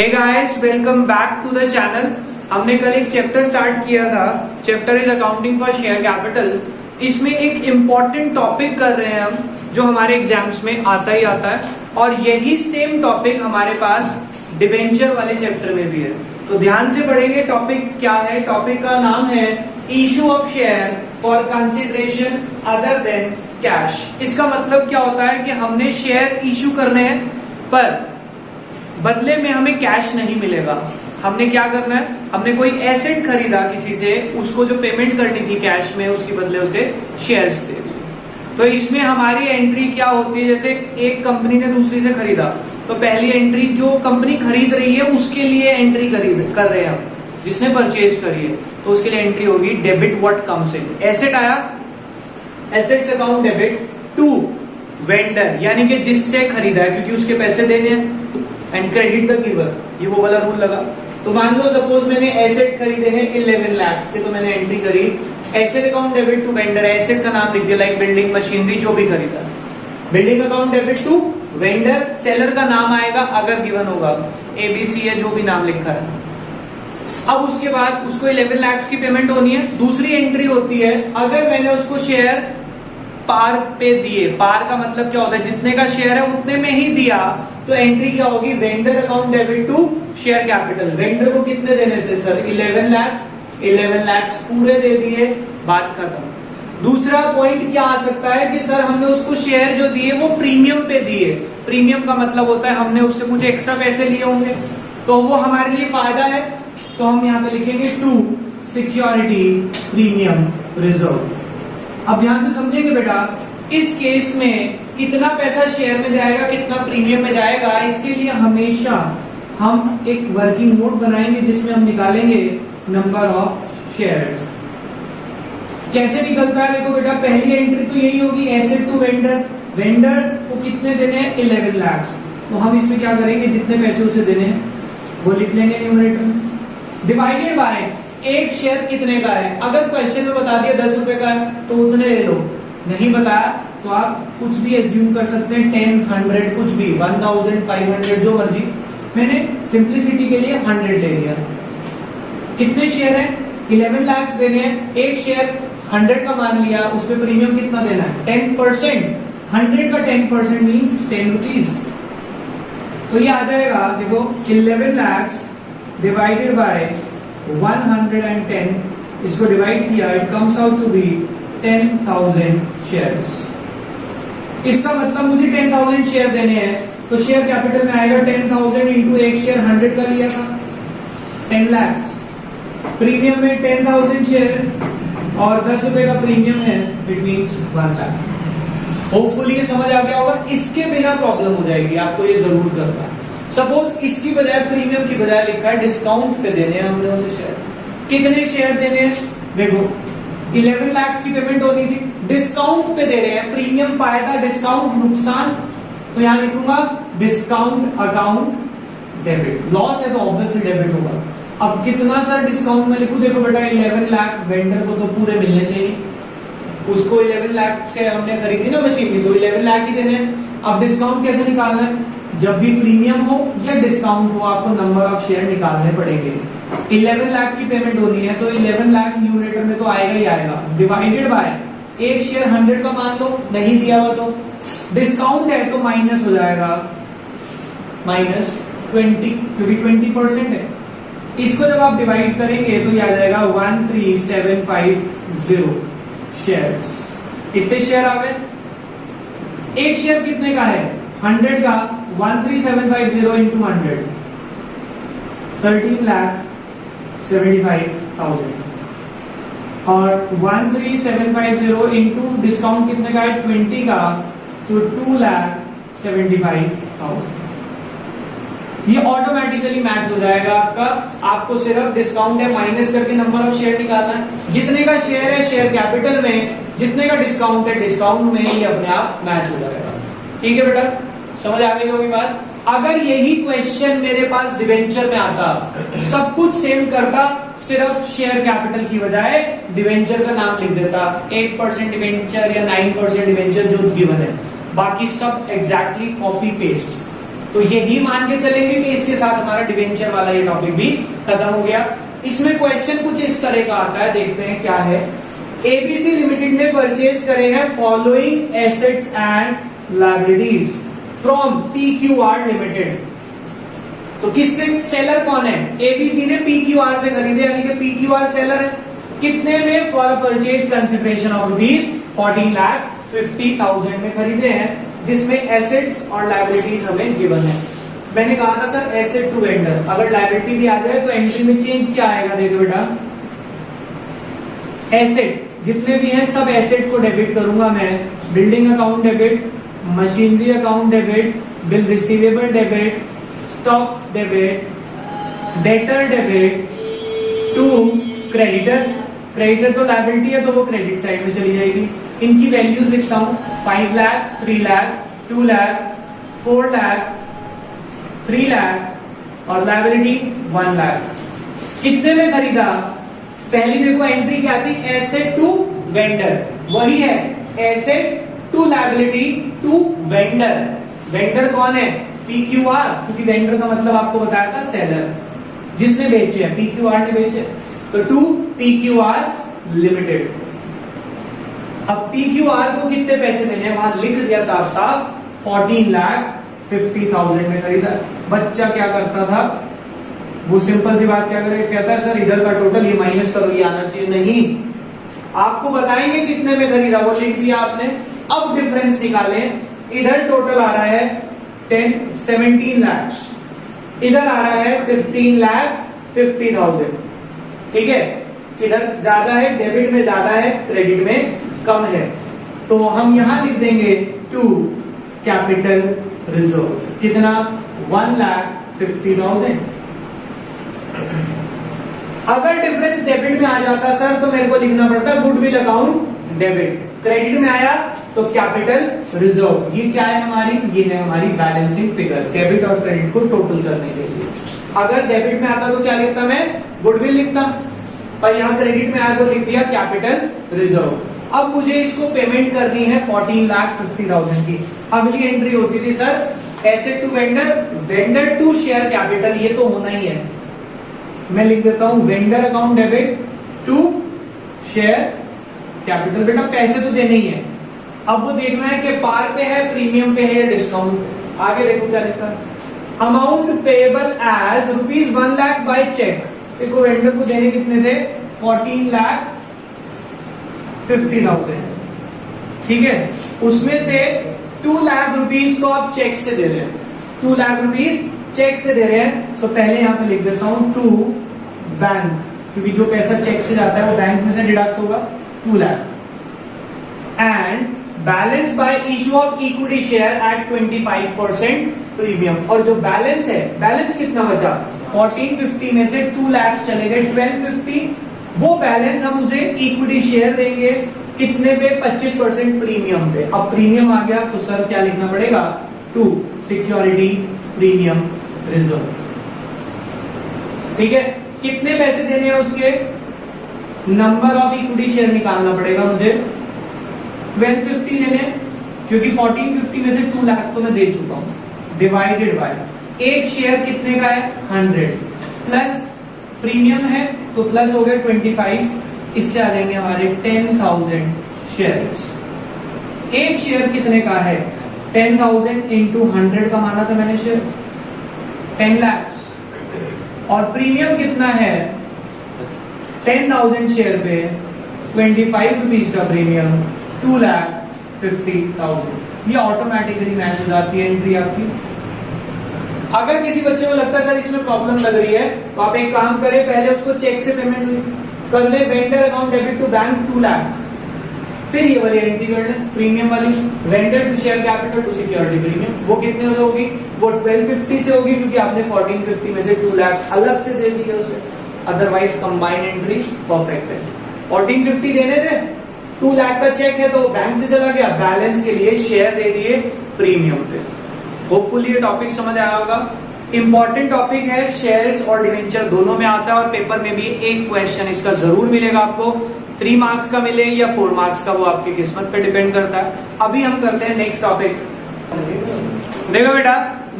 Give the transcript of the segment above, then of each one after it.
Hey guys, welcome back to the channel. हमने कल एक चैप्टर स्टार्ट किया था, chapter is accounting for share capital. इसमें एक इम्पॉर्टेंट टॉपिक कर रहे हैं हम, जो हमारे एग्जाम्स में आता ही आता है, और यही सेम टॉपिक हमारे पास डिबेंचर वाले चैप्टर में भी है। तो ध्यान से पढ़ेंगे। टॉपिक क्या है? टॉपिक का नाम है issue of share for consideration other than cash. इसका मतलब क्या होता है कि हमने शेयर इशू करने हैं, पर बदले में हमें कैश नहीं मिलेगा। हमने क्या करना है? हमने कोई एसेट खरीदा किसी से, उसको जो पेमेंट करनी थी कैश में, उसके बदले उसे शेयर्स दे दिए। तो इसमें हमारी एंट्री क्या होती है? जैसे एक कंपनी ने दूसरी से खरीदा, तो पहली एंट्री जो कंपनी खरीद रही है उसके लिए एंट्री कर रहे हैं हम, जिसने परचेज करी है, तो उसके लिए एंट्री होगी debit what comes in. Asset आया, assets account debit to vendor, यानी कि जिससे खरीदा है, क्योंकि उसके पैसे देने हैं, एंड क्रेडिट द गिवर, ये वो वाला रूल लगा। तो मान लो सपोज मैंने एसेट खरीदे हैं 11 लाख के, तो मैंने एंट्री करी asset account debit to vendor. Asset का नाम लिख दिया, लाइक बिल्डिंग, मशीनरी, जो भी खरीदा। Building account debit to vendor, seller का नाम आएगा अगर गिवन होगा, एबीसी है, जो भी नाम लिखा है। अब उसके बाद उसको 11 लाख की पेमेंट होनी है। दूसरी एंट्री होती है, अगर मैंने उसको शेयर पार पे दिए, पार का मतलब क्या होता है? जितने का शेयर है उतने में ही दिया, तो एंट्री क्या होगी? Vendor account debit to share capital. Vendor को कितने देने थे सर? 11 लाख। 11 लाख पूरे दे दिए, बात खत्म। दूसरा पॉइंट क्या आ सकता है कि सर हमने उसको शेयर जो दिए वो प्रीमियम पे दिए। प्रीमियम का मतलब होता है हमने उससे कुछ एक्स्ट्रा पैसे लिए होंगे, तो वो हमारे लिए फायदा है। तो हम यहाँ पे लिखेंगे टू सिक्योरिटी प्रीमियम रिजर्व। अब ध्यान से समझेंगे बेटा, इस केस में कितना पैसा शेयर में जाएगा, कितना प्रीमियम में जाएगा, इसके लिए हमेशा हम एक वर्किंग नोट बनाएंगे जिसमें हम निकालेंगे नंबर ऑफ शेयर्स। कैसे निकलता है? देखो बेटा, पहली एंट्री तो यही होगी, एसेट टू वेंडर। वेंडर को कितने देने हैं? 11 लाख। तो हम इसमें क्या करेंगे? जितने पैसे उसे देने हैं वो लिख लेंगे न्यूमरेटर में, डिवाइडेड बाय एक शेयर कितने का है। अगर क्वेश्चन में बता दिया 10 रुपए का है तो उतने ले लो, नहीं बताया तो आप कुछ भी एज्यूम कर सकते हैं, 10, 100, कुछ भी, 1000, 500, जो मर्जी। मैंने सिंप्लिसिटी के लिए 100 ले लिया। कितने शेयर है? 11 लाख देने हैं। एक शेयर 100 का मान लिया, उसमें प्रीमियम कितना देना है? 10%। 100 का 10% मीन्स 10 रुपीज। तो ये आ जाएगा, देखो, 11 लाख डिवाइडेड बाय 110, इसको डिवाइड किया, it comes out to be 10,000 shares. इसका मतलब मुझे 10,000 शेयर देने हैं, तो शेयर कैपिटल में आएगा 10,000 इंटू एक शेयर 100 का लिया था, 10 लाख। प्रीमियम में 10,000 शेयर और 10 रुपए का प्रीमियम है, इट मीन्स 1 लाख। होपफुली ये समझ आ गया होगा। इसके बिना प्रॉब्लम हो जाएगी, आपको ये जरूर करना है। सपोज इसकी बजाय, प्रीमियम की बजाय लिखा है डिस्काउंट पे देने हैं हमने उसे शेयर। कितने शेयर देने हैं? देखो, 11 लाख की पेमेंट होनी थी, डिस्काउंट पे दे रहे हैं। प्रीमियम फायदा, डिस्काउंट नुकसान, तो यहां लिखूंगा डिस्काउंट अकाउंट डेबिट। लॉस है तो ऑब्वियसली डेबिट होगा। अब कितना सर डिस्काउंट में लिखूं? देखो बेटा, 11 लाख वेंडर को तो पूरे मिलने चाहिए, उसको 11 लाख से हमने खरीदी ना मशीनरी, तो 11 लाख ही देने हैं। अब डिस्काउंट कैसे निकालना है? जब भी प्रीमियम हो या डिस्काउंट हो, आपको नंबर ऑफ शेयर निकालने पड़ेंगे। 11 लाख की पेमेंट होनी है, तो 11 लाख न्यूमरेटर में तो आएगा ही आएगा, डिवाइडेड बाय एक शेयर 100 का मान लो, नहीं दिया हुआ तो डिस्काउंट है तो माइनस हो जाएगा, -20, क्योंकि 20% है। इसको जब आप डिवाइड करेंगे तो ये आ जाएगा 13750 शेयर्स। कितने शेयर आ गए? एक शेयर कितने का है? 100 का। 13750 इंटू 100, 13,75,000। और 13750 इंटू डिस्काउंट कितने का है? 20 का, तो 2,75,000। ये ऑटोमेटिकली मैच हो जाएगा आपका। आपको सिर्फ डिस्काउंट है माइनस करके नंबर ऑफ शेयर निकालना है। जितने का शेयर है शेयर कैपिटल में, जितने का डिस्काउंट है डिस्काउंट में, ये अपने आप मैच हो जाएगा। ठीक है बेटा, समझ आ गई होगी बात। अगर यही क्वेश्चन मेरे पास डिवेंचर में आता, सब कुछ सेम करता, सिर्फ शेयर कैपिटल की बजाय डिवेंचर का नाम लिख देता, 8% डिवेंचर या 9% डिवेंचर जो गिवन है, बाकी सब एग्जैक्टली कॉपी पेस्ट। तो यही मान के चलेंगे कि इसके साथ हमारा डिवेंचर वाला ये टॉपिक भी खत्म हो गया। इसमें क्वेश्चन कुछ इस तरह का आता है, देखते हैं क्या है। एबीसी लिमिटेड ने परचेज करे हैं following assets and liabilities from PQR limited. तो किससे, सेलर कौन है? एबीसी ने पीक्यूआर से खरीदे, यानी कि पीक्यूआर सेलर है। कितने में? For purchase consideration of rupees 14,50,000 में खरीदे हैं, जिसमें एसेट्स और लायबिलिटीज हमें गिवन है। मैंने कहा था सर एसेट टू वेंडर, अगर लायबिलिटी भी आ जाए तो एंट्री में चेंज क्या आएगा? देखो बेटा, एसेट जितने भी हैं सब एसेट को डेबिट करूंगा मैं। Building account debit, machinery account debit, bill receivable debit, stock debit, debtor debit to creditor. Creditor तो लायबिलिटी है तो वो क्रेडिट साइड में चली जाएगी। इनकी वैल्यूज लिखता हूं, 5 लाख, 3 लाख, 2 लाख, 4 लाख, 3 लाख और लायबिलिटी 1 लाख। कितने में खरीदा? पहली देखो एंट्री क्या थी? एसेट टू वेंडर, वही है asset to liability to vendor. Vendor कौन है? पीक्यूआर, क्योंकि वेंडर का मतलब आपको बताया था सेलर, जिसने बेचे हैं, पीक्यूआर ने बेचे। तो टू पीक्यूआर लिमिटेड। अब पीक्यूआर को कितने पैसे देने हैं वहां लिख दिया साफ साफ, 14,50,000 में खरीदा। बच्चा क्या करता था? वो सिंपल सी बात क्या करे, कहता है सर इधर का टोटल ये माइनस करो, ये आना चाहिए। नहीं, आपको बताएंगे कितने में खरीदा, वो लिख दिया आपने। अब डिफरेंस निकालें, इधर टोटल आ रहा है 17 लाख, इधर आ रहा है 15,50,000। ठीक है, किधर ज्यादा है? डेबिट में ज्यादा है, क्रेडिट में कम है। तो हम यहां लिख देंगे टू कैपिटल रिजर्व। कितना? 1,50,000। अगर डिफरेंस डेबिट में आ जाता सर तो मेरे को लिखना पड़ता गुडविल अकाउंट डेबिट। क्रेडिट में आया तो कैपिटल रिजर्व। ये क्या है हमारी? ये है हमारी बैलेंसिंग फिगर, डेबिट और क्रेडिट को टोटल करने के लिए। अगर डेबिट में आता तो क्या लिखता मैं? गुडविल लिखता, और यहां क्रेडिट में आया तो लिख दिया कैपिटल रिजर्व। अब मुझे इसको पेमेंट करनी है 14,50,000 की। अगली एंट्री होती थी sir asset to vendor, vendor to share capital, ये तो होना ही है। मैं लिख देता हूं vendor account debit to share capital. बेटा पैसे तो देने ही है, अब वो देखना है कि पार पे है, प्रीमियम पे है, डिस्काउंट। आगे देखो क्या लिखा है, amount payable as rupees 1 lakh by cheque. देखो वेंडर को देने कितने थे? 14,50,000। ठीक है, उसमें से 2 लाख रुपीज को आप चेक से दे रहे हैं, 2 लाख रुपीज चेक से दे रहे हैं। तो पहले यहां पे लिख देता हूं टू बैंक, क्योंकि जो पैसा चेक से जाता है वो बैंक में से डिडक्ट होगा, 2 lakh. And balance bye issue of equity share eight 25% premium. और जो बैलेंस है, बैलेंस कितना बचा? 1450 में से 2 लाख चले गए 1250। वो बैलेंस हम उसे इक्विटी शेयर देंगे, कितने पे? 25% प्रीमियम पे। अब प्रीमियम आ गया तो सर क्या लिखना पड़ेगा? To security premium reserve. ठीक है, कितने पैसे देने हैं उसके? नंबर ऑफ इक्विटी शेयर निकालना पड़ेगा मुझे, 1250 देने, क्योंकि 1450 में से 2 लाख तो मैं दे चुका हूं, डिवाइडेड बाय एक शेयर कितने का है? 100 प्लस प्रीमियम है तो प्लस हो गए 25, इससे आ जाएंगे हमारे 10,000 शेयर्स। एक शेयर कितने का है? 10,000 इंटू 100 का माना था मैंने शेयर, 10 लाख। और प्रीमियम कितना है? 10,000 शेयर पे 25 रुपीज का प्रीमियम, 2,50,000। ये ऑटोमेटिकली मैच हो जाती है एंट्री आपकी। अगर किसी बच्चे को लगता है सर इसमें प्रॉब्लम लग रही है, तो आप एक काम करें, पहले उसको चेक से पेमेंट कर ले, vendor account debit to bank 2 lakh, फिर ये वाली एंट्री कर ले प्रीमियम वाली, vendor to share capital to security premium. वो कितने से होगी? वो 1250 से होगी, क्योंकि आपने 1450 में से 2 लाख अलग से दे दिए उसे। अदरवाइज कंबाइंड एंट्री परफेक्ट है। 1450 देने थे, 2 लाख का चेक है तो बैंक से चला गया, बैलेंस के लिए शेयर दे दिए प्रीमियम पे। होपफुली ये टॉपिक समझ आया होगा। इंपॉर्टेंट टॉपिक है, शेयर्स और डिवेंचर दोनों में आता है, और पेपर में भी एक क्वेश्चन इसका जरूर मिलेगा आपको। 3 मार्क्स का मिले या 4 मार्क्स का, वो आपकी किस्मत पे डिपेंड करता है। अभी हम करते हैं नेक्स्ट टॉपिक। देखो बेटा,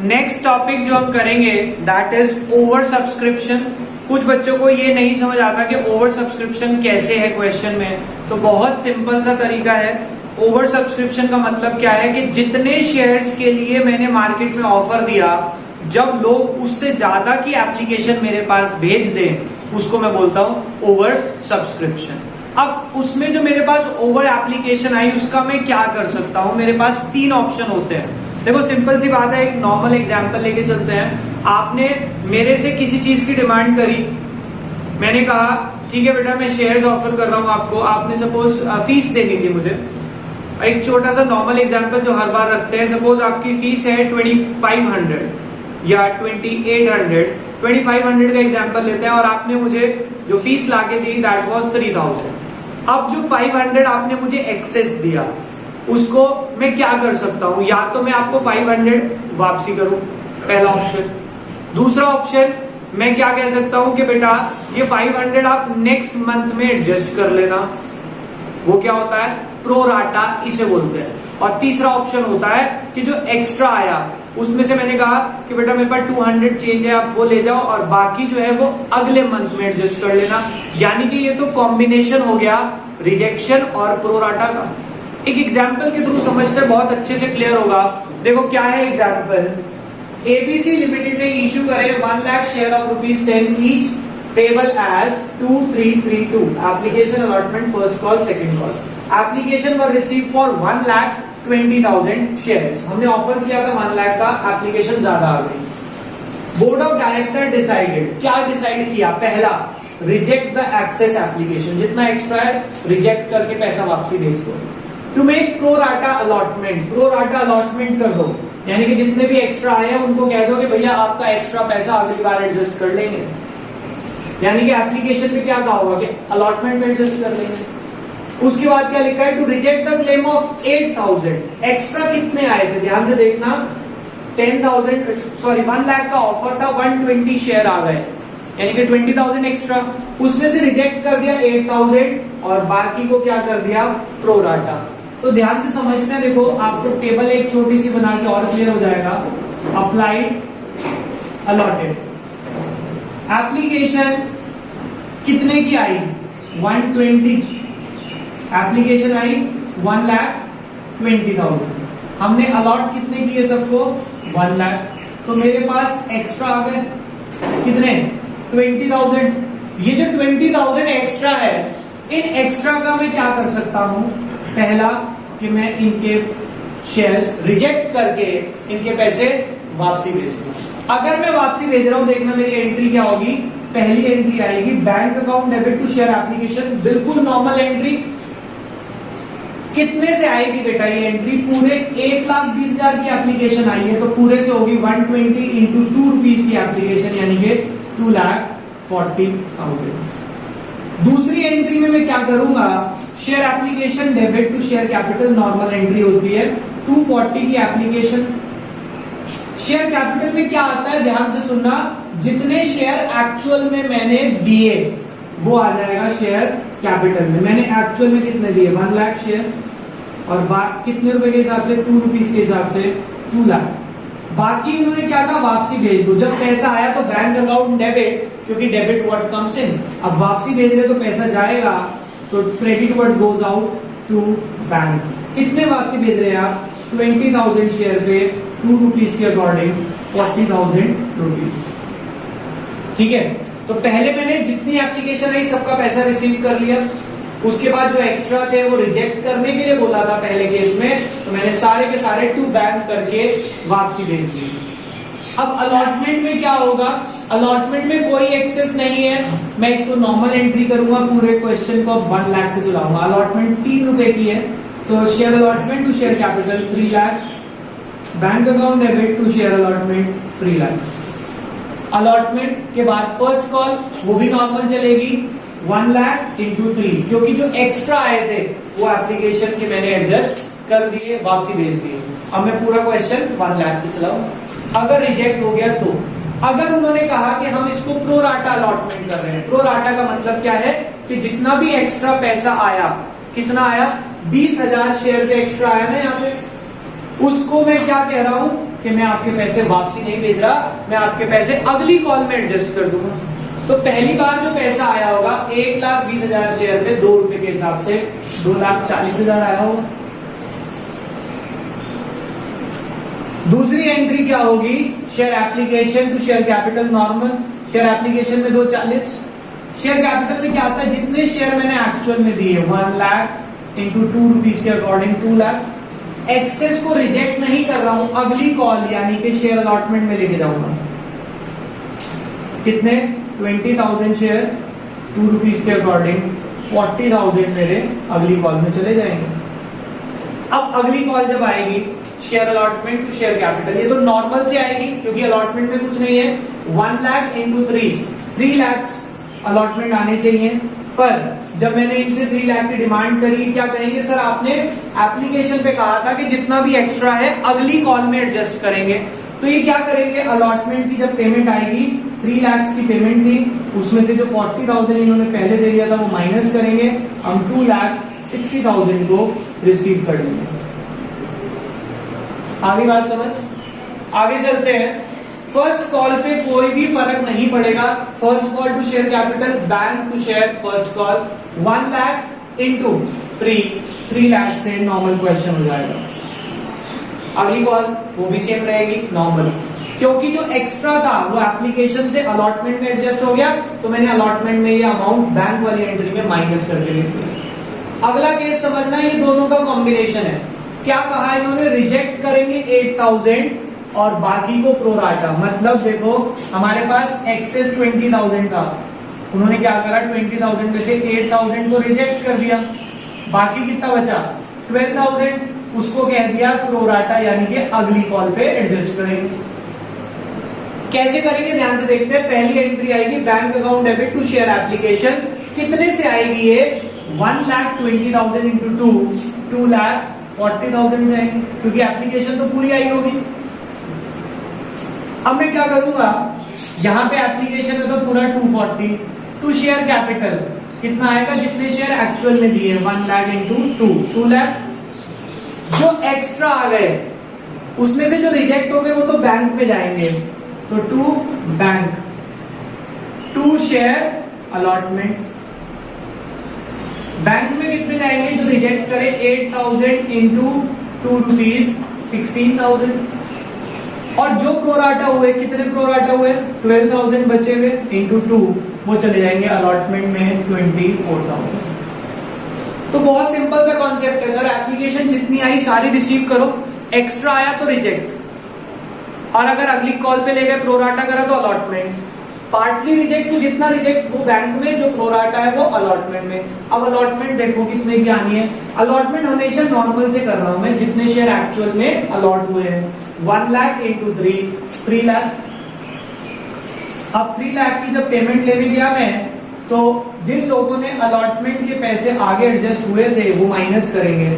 नेक्स्ट टॉपिक जो हम करेंगे दैट इज ओवर सब्सक्रिप्शन। कुछ बच्चों को ये नहीं समझ आता कि ओवर सब्सक्रिप्शन कैसे है क्वेश्चन में, तो बहुत सिंपल सा तरीका है। ओवर सब्सक्रिप्शन का मतलब क्या है कि जितने शेयर्स के लिए मैंने मार्केट में ऑफर दिया, जब लोग उससे ज्यादा की एप्लीकेशन मेरे पास भेज दें, उसको मैं बोलता हूं ओवर सब्सक्रिप्शन। अब उसमें जो मेरे पास ओवर एप्लीकेशन आई उसका मैं क्या कर सकता हूं? मेरे पास 3 ऑप्शन होते हैं। देखो सिंपल सी बात है, एक नॉर्मल एग्जांपल लेके चलते हैं। आपने मेरे से किसी चीज की डिमांड करी, मैंने कहा ठीक है बेटा मैं शेयर्स ऑफर कर रहा हूं आपको, आपने सपोज फीस देनी थी मुझे। एक छोटा सा नॉर्मल एग्जांपल जो हर बार रखते हैं, सपोज आपकी फीस है 2500 या 2800, 2500 का एग्जांपल लेते हैं और आपने मुझे जो फीस लाके दी दैट वाज 3000। अब जो 500 आपने मुझे एक्सेस दिया, उसको मैं क्या कर सकता हूं? या तो मैं आपको 500 वापसी करूं, पहला ऑप्शन। दूसरा ऑप्शन मैं क्या कह सकता हूं कि बेटा ये 500 आप नेक्स्ट मंथ में एडजस्ट कर लेना, वो क्या होता है? प्रो राटा इसे बोलते हैं। और तीसरा ऑप्शन होता है कि जो एक्स्ट्रा आया उसमें से मैंने कहा कि बेटा मेरे पास 200 चेंज है, आप वो ले जाओ और बाकी जो है वो अगले मंथ में एडजस्ट कर लेना। यानी कि ये तो कॉम्बिनेशन हो गया रिजेक्शन और प्रोराटा का। एक एग्जांपल के थ्रू समझते हैं, बहुत अच्छे से क्लियर होगा। देखो क्या है एग्जांपल, एबीसी लिमिटेड ने इश्यू करे 1 lakh share of ₹10 each payable as 2332 application allotment first call second call. Application were received for 1,20,000 shares. हमने ऑफर किया था 1 लाख का, एप्लीकेशन ज्यादा आ गई। बोर्ड ऑफ डायरेक्टर डिसाइडेड, क्या डिसाइड किया? पहला, रिजेक्ट द एक्सेस एप्लीकेशन, जितना एक्स्ट्रा है रिजेक्ट करके पैसा वापसी भेज दो। To make pro rata allotment, pro rata allotment कर दो, यानी कि जितने भी एक्स्ट्रा आए हैं उनको कह दो कि भैया आपका एक्स्ट्रा पैसा अगली बार एडजस्ट कर लेंगे। यानी कि एप्लीकेशन में क्या कहा होगा कि अलॉटमेंट में एडजस्ट कर लेंगे। उसके बाद क्या लिखा है? To reject the claim of 8000। Extra कितने आए थे ध्यान से देखना, 1 लाख का ऑफर था, 120 शेयर आ गए, यानी कि 20,000 एक्स्ट्रा। उसमें से रिजेक्ट कर दिया 8000 और बाकी को क्या कर दिया? Pro rata. तो ध्यान से समझते हैं, देखो आपको टेबल एक छोटी सी बना के और क्लियर हो जाएगा। अप्लाइड अलॉटेड एप्लीकेशन कितने की आई? 120 एप्लीकेशन आई 1,20,000। हमने अलॉट कितने किए सबको? 1 लाख। तो मेरे पास एक्स्ट्रा आ गए कितने? 20,000। ये जो 20,000 एक्स्ट्रा है, इन एक्स्ट्रा का मैं क्या कर सकता हूं? पहला कि मैं इनके शेयर्स रिजेक्ट करके इनके पैसे वापसी भेज दूं। अगर मैं वापसी भेज रहा हूं, देखना मेरी एंट्री क्या होगी। पहली एंट्री आएगी bank account debit to share application, बिल्कुल नॉर्मल एंट्री। कितने से आएगी बेटा ये एंट्री? पूरे 1,20,000 की एप्लीकेशन आई है, तो पूरे से होगी 120 इंटू 2 रुपीज की एप्लीकेशन, यानी कि 2,40,000। दूसरी एंट्री में मैं क्या करूंगा? Share application debit to share capital, normal entry होती है, 240 की एप्लीकेशन। शेयर कैपिटल में क्या आता है ध्यान से सुनना, जितने शेयर एक्चुअल में मैंने दिए वो आ जाएगा शेयर कैपिटल में। मैंने एक्चुअल में कितने दिए? 1 लाख शेयर, और कितने रुपए के हिसाब से? 2 रुपीज के हिसाब से 2 लाख। बाकी इन्होंने क्या कहा? वापसी भेज दो। जब पैसा आया तो बैंक अकाउंट डेबिट, क्योंकि डेबिट वर्ड कम्स इन। अब वापसी भेज रहे तो पैसा जाएगा, तो credit word goes out to bank. कितने वापसी भेज रहे हैं आप? 20,000 शेयर पे 2 रुपीज के अकॉर्डिंग 40,000 रुपीज। ठीक है, तो पहले मैंने जितनी एप्लीकेशन आई सबका पैसा रिसीव कर लिया। उसके बाद जो एक्स्ट्रा थे वो रिजेक्ट करने के लिए बोला था पहले केस में, तो मैंने सारे के सारे टू बैंक करके वापसी भेज दी। अब अलॉटमेंट में क्या होगा? अलॉटमेंट में कोई एक्सेस नहीं है, मैं इसको नॉर्मल एंट्री करूंगा, पूरे क्वेश्चन को 1 लाख से चलाऊंगा। अलॉटमेंट 3 रुपए की है, तो share allotment to share capital 3 lakh, bank account debit to share allotment 3 lakh. Allotment के बाद फर्स्ट कॉल, वो भी नॉर्मल चलेगी, 1 लाख इंटू 3, क्योंकि जो एक्स्ट्रा आए थे वो एप्लीकेशन के मैंने एडजस्ट कर दिए, वापसी भेज दिए। अब मैं पूरा क्वेश्चन 1 लाख से चलाऊं। अगर रिजेक्ट हो गया तो, अगर उन्होंने कहा कि हम इसको प्रो राटा अलॉटमेंट कर रहे हैं, प्रो राटा का मतलब क्या है कि जितना भी एक्स्ट्रा पैसा आया, कितना आया? 20,000 शेयर पे एक्स्ट्रा आया ना यहाँ पे, उसको मैं क्या कह रहा हूं? कि मैं आपके पैसे वापसी नहीं भेज रहा, मैं आपके पैसे अगली कॉल में एडजस्ट कर दूंगा। तो पहली बार जो पैसा आया होगा 1,20,000 शेयर पे 2 रुपए के हिसाब से 2,40,000 आया होगा। दूसरी एंट्री क्या होगी, share application to share capital normal. Share application में 240, शेयर कैपिटल में क्या आता है, जितने शेयर मैंने एक्चुअल में दिए 1 लाख इंटू 2 रुपीज के अकॉर्डिंग 2 लाख। एक्सेस को रिजेक्ट नहीं कर रहा हूं, अगली कॉल यानी कि शेयर अलॉटमेंट में लेके जाऊंगा। कितने 20,000 शेयर 2 रुपीज के अकॉर्डिंग 40,000 मेरे अगली कॉल में चले जाएंगे। अब अगली कॉल जब आएगी share allotment to share capital, ये तो नॉर्मल से आएगी क्योंकि अलॉटमेंट में कुछ नहीं है। 1 लाख इंटू 3 लाख अलॉटमेंट आने चाहिए। पर जब मैंने इनसे 3 लाख की डिमांड करी, क्या कहेंगे सर आपने एप्लीकेशन पे कहा था कि जितना भी एक्स्ट्रा है अगली कॉल में एडजस्ट करेंगे। तो ये क्या करेंगे, अलॉटमेंट की जब पेमेंट आएगी 3 लाख की पेमेंट थी, उसमें से जो 40,000 इन्होंने पहले दे दिया था वो माइनस करेंगे, हम 2,60,000 को रिसीव कर लेंगे। आगे बात समझ, आगे चलते हैं। फर्स्ट कॉल पे कोई भी फर्क नहीं पड़ेगा। First call to share capital, bank to share, first call 1 lakh into 3 lakh से नॉर्मल क्वेश्चन हो जाएगा। अगली कॉल वो भी सेम रहेगी नॉर्मल, क्योंकि जो एक्स्ट्रा था वो एप्लीकेशन से अलॉटमेंट में एडजस्ट हो गया, तो मैंने अलॉटमेंट में ये अमाउंट बैंक वाली एंट्री में माइनस करके लिख दिया। अगला केस समझना, ये दोनों का कॉम्बिनेशन है। क्या कहा इन्होंने, रिजेक्ट करेंगे 8,000 और बाकी को प्रोराटा। मतलब देखो हमारे पास एक्सेस 20,000 था, उन्होंने क्या करा 20,000 में से 8,000 को रिजेक्ट कर दिया, बाकी कितना बचा 12,000, उसको कह दिया प्रोराटा, यानी कि अगली कॉल पे एडजस्ट करेंगे। कैसे करेंगे ध्यान से देखते हैं। पहली एंट्री आएगी bank account debit to share application, कितने से आएगी ये 1,20,000 इंटू 2,40,000 से आएगी, क्योंकि एप्लीकेशन तो पूरी आई होगी। अब मैं क्या करूंगा, यहां पे एप्लीकेशन में तो पूरा 240 टू शेयर कैपिटल कितना आएगा, जितने शेयर एक्चुअल में दिए 1 लाख इंटू 2 लाख। जो एक्स्ट्रा आ गए उसमें से जो रिजेक्ट हो गए वो तो बैंक में जाएंगे, तो to bank, to share allotment. Bank में कितने जाएंगे जो रिजेक्ट करे 8,000 इंटू 2 रुपीज 16,000। और जो प्रोराटा हुए, कितने प्रोराटा हुए 12,000 बचे हुए इंटू 2, वो चले जाएंगे अलॉटमेंट में 24,000। तो बहुत सिंपल सा कॉन्सेप्ट है सर, एप्लीकेशन जितनी आई सारी रिसीव करो, एक्स्ट्रा आया तो रिजेक्ट, और अगर अगली कॉल पे ले गए प्रोराटा करा तो अलॉटमेंट। पार्टली रिजेक्ट तो जितना रिजेक्ट वो बैंक में, जो प्रोराटा है वो अलॉटमेंट में। अब अलॉटमेंट देखो कितने की आनी है, अलॉटमेंट हमेशा नॉर्मल से कर रहा हूं मैं, जितने शेयर एक्चुअल में अलॉट हुए हैं 1 लाख इंटू 3 लाख। अब 3 लाख की जब पेमेंट लेने गया मैं, तो जिन लोगों ने अलॉटमेंट के पैसे आगे एडजस्ट हुए थे वो माइनस करेंगे।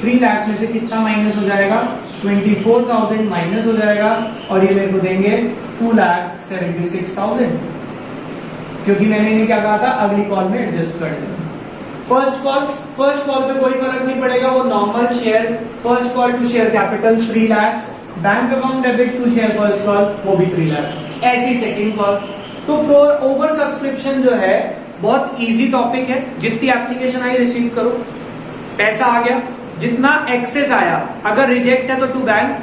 3 लाख में से कितना माइनस हो जाएगा 24,000 माइनस हो जाएगा, और ये मेरे को देंगे 2,76,000, क्योंकि मैंने इन्हें क्या कहा था अगली कॉल में एडजस्ट कर लेना। फर्स्ट कॉल पे कोई फर्क नहीं पड़ेगा, वो normal share. First call to share capital 3 lakh, bank account debit to share first call वो भी 3 लाख। ऐसी सेकेंड कॉल। तो ओवर सब्सक्रिप्शन जो है बहुत इजी टॉपिक है, जितनी एप्लीकेशन आई रिसीव करो, पैसा आ गया, जितना एक्सेस आया, अगर रिजेक्ट है तो टू बैंक,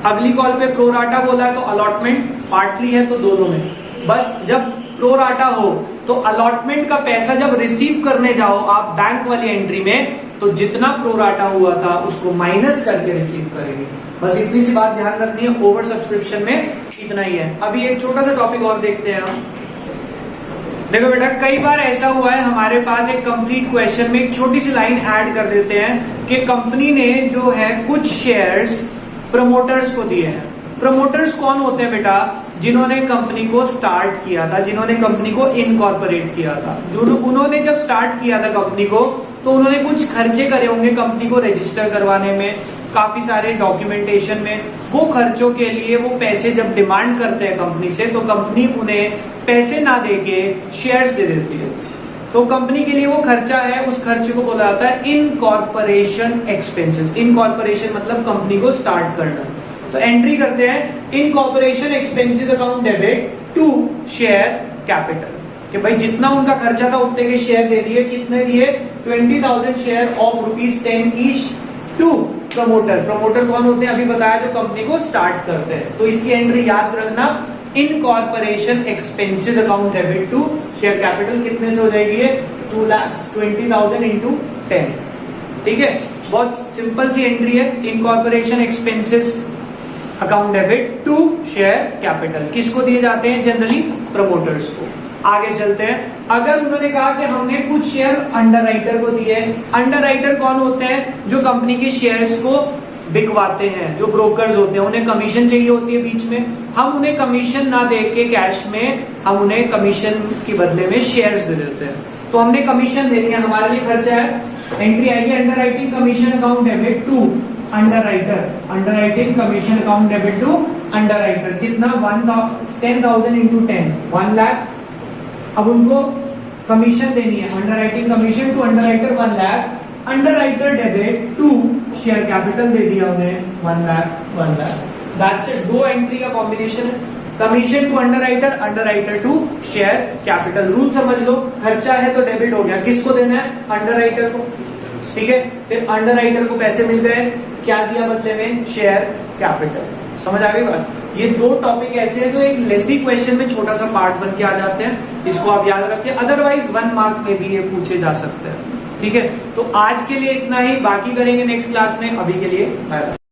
अगली कॉल पे प्रोराटा बोला है तो अलॉटमेंट, पार्टली है तो दोनों में। बस जब प्रोराटा हो तो अलॉटमेंट का पैसा जब रिसीव करने जाओ आप बैंक वाली एंट्री में, तो जितना प्रोराटा हुआ था उसको माइनस करके रिसीव करेंगे। बस इतनी सी बात ध्यान रखनी है, ओवर सब्सक्रिप्शन में इतना ही है। अभी एक छोटा सा टॉपिक और देखते हैं हम। देखो बेटा, कई बार ऐसा हुआ है हमारे पास एक कंप्लीट क्वेश्चन में एक छोटी सी लाइन ऐड कर देते हैं कि कंपनी ने जो है कुछ शेयर्स प्रमोटर्स को दिए हैं। प्रमोटर्स कौन होते हैं बेटा, जिन्होंने कंपनी को स्टार्ट किया था, जिन्होंने कंपनी को इनकॉर्पोरेट किया था। जो उन्होंने जब स्टार्ट किया था कंपनी को, तो उन्होंने कुछ खर्चे करे होंगे कंपनी को रजिस्टर करवाने में, काफी सारे डॉक्यूमेंटेशन में। वो खर्चों के लिए वो पैसे जब डिमांड करते हैं कंपनी से, तो कंपनी उन्हें पैसे ना देके शेयर्स दे देती है। तो कंपनी के लिए वो खर्चा है, उस खर्चे को बोला जाता है इनकॉर्पोरेशन एक्सपेंसेस। इनकॉर्पोरेशन मतलब कंपनी को स्टार्ट करना। तो एंट्री करते हैं incorporation expenses account debit to share capital, कि भाई जितना उनका खर्चा था उतने के शेयर दे दिए, कितने दिए 20,000 share of ₹10 each to promoter. Promoter कौन होते हैं अभी बताया, जो कंपनी को स्टार्ट करते हैं। तो इसकी एंट्री याद रखना, incorporation expenses account debit to share capital कितने से हो जाएगी, 2 लाख 20,000 इंटू 10। ठीक है, बहुत सिंपल सी एंट्री है, incorporation expenses account debit to share capital. किसको दिए जाते हैं, जनरली प्रमोटर्स को। आगे चलते हैं, अगर उन्होंने कहा कि हमने कुछ शेयर अंडरराइटर को दिए, अंडरराइटर कौन होते हैं, जो कंपनी के शेयर्स को बिकवाते हैं, जो ब्रोकर्स होते हैं, उन्हें कमीशन चाहिए होती है बीच में, हम उन्हें कमीशन ना दे के कैश में, हम उन्हें कमीशन के बदले में शेयर्स दे देते हैं। तो हमने कमीशन देनी है, हमारे लिए खर्चा है, एंट्री आएगी underwriting commission account debit to underwriter, underwriting commission account debit to underwriter, कितना 10,000 इंटू 10, 1 लाख। अब उनको कमीशन देनी है, underwriting commission to underwriter 1 lakh, underwriter debit to share capital दे दिया उन्हें 1 लाख। दैट्स इट, 2 एंट्री का कॉम्बिनेशन है, commission to underwriter, underwriter to share capital. Rule समझ लो, खर्चा है तो डेबिट हो गया, किसको देना है, अंडरराइटर को। ठीक है, फिर अंडरराइटर को पैसे मिल गए, क्या दिया बदले में, शेयर कैपिटल। समझ आ गई बात। ये 2 टॉपिक ऐसे हैं जो एक लेंथी क्वेश्चन में छोटा सा पार्ट बन के आ जाते हैं, इसको आप याद रखिए, अदरवाइज 1 मार्क में भी ये पूछे जा सकते हैं। ठीक है, तो आज के लिए इतना ही, बाकी करेंगे नेक्स्ट क्लास में। अभी के लिए बाय बाय।